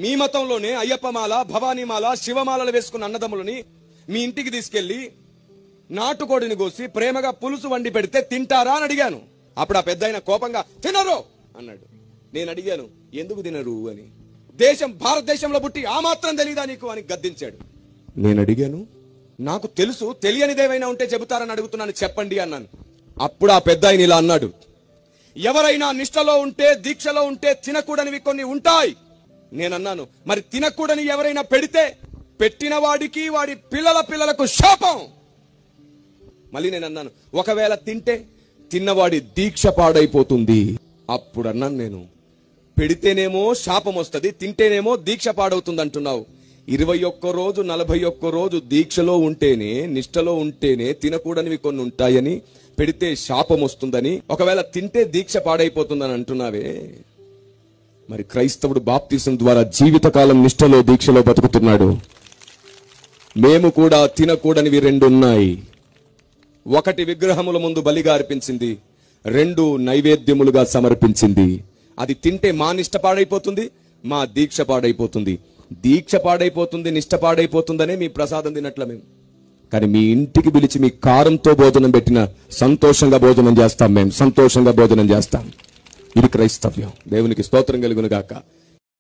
మీ మతంలోనే అయ్యప్పమాల, భవానీమాల, శివమాలలు వేసుకున్న అన్నదమ్ములని మీ ఇంటికి తీసుకెళ్లి నాటుకోడిని కోసి ప్రేమగా పులుసు వండి పెడితే తింటారా అని అడిగాను. అప్పుడు ఆ పెద్దాయన కోపంగా తినరు అన్నాడు. నేను అడిగాను ఎందుకు తినరు అని. భారతదేశంలో పుట్టి ఆ మాత్రం తెలీదా నీకు అని గద్దించాడు. నేను అడిగాను నాకు తెలుసు, తెలియనిదేవైనా ఉంటే చెబుతారని అడుగుతున్నాను, చెప్పండి అన్నాను. అప్పుడు ఆ పెద్దాయన ఇలా అన్నాడు, ఎవరైనా నిష్టలో ఉంటే, దీక్షలో ఉంటే తినకూడనివి కొన్ని ఉంటాయి. నేనన్నాను మరి తినకూడని ఎవరైనా పెడితే పెట్టిన వాడికి వాడి పిల్లలకు శాపం. మళ్ళీ నేను అన్నాను ఒకవేళ తింటే తిన్నవాడి దీక్ష పాడైపోతుంది. అప్పుడు అన్నాను నేను పెడితేనేమో శాపం వస్తుంది, తింటేనేమో దీక్ష పాడవుతుంది అంటున్నావు. 21 రోజు 41 రోజు దీక్షలో ఉంటేనే, నిష్టలో ఉంటేనే తినకూడనివి కొన్ని ఉంటాయని, పెడితే శాపం వస్తుందని, ఒకవేళ తింటే దీక్ష పాడైపోతుందని అంటున్నావే. మరి క్రైస్తవుడు బాప్తిసం ద్వారా జీవితకాలం నిష్టలో, దీక్షలో బతుకుతున్నాడు. మేము కూడా తినకూడనివి 2 ఉన్నాయి. 1 విగ్రహముల ముందు బలిగా అర్పించింది, 2 నైవేద్యములుగా సమర్పించింది. అది తింటే మా నిష్ట పాడైపోతుంది, మా దీక్ష పాడైపోతుంది. దీక్ష పాడైపోతుంది, నిష్ట పాడైపోతుందనే మీ ప్రసాదం తినట్ల మేము. కానీ మీ ఇంటికి పిలిచి మీ కారంతో భోజనం పెట్టిన సంతోషంగా భోజనం చేస్తాం, మేము సంతోషంగా భోజనం చేస్తాం. ఇది క్రైస్తవ్యం. దేవునికి స్తోత్రం కలుగును గాక.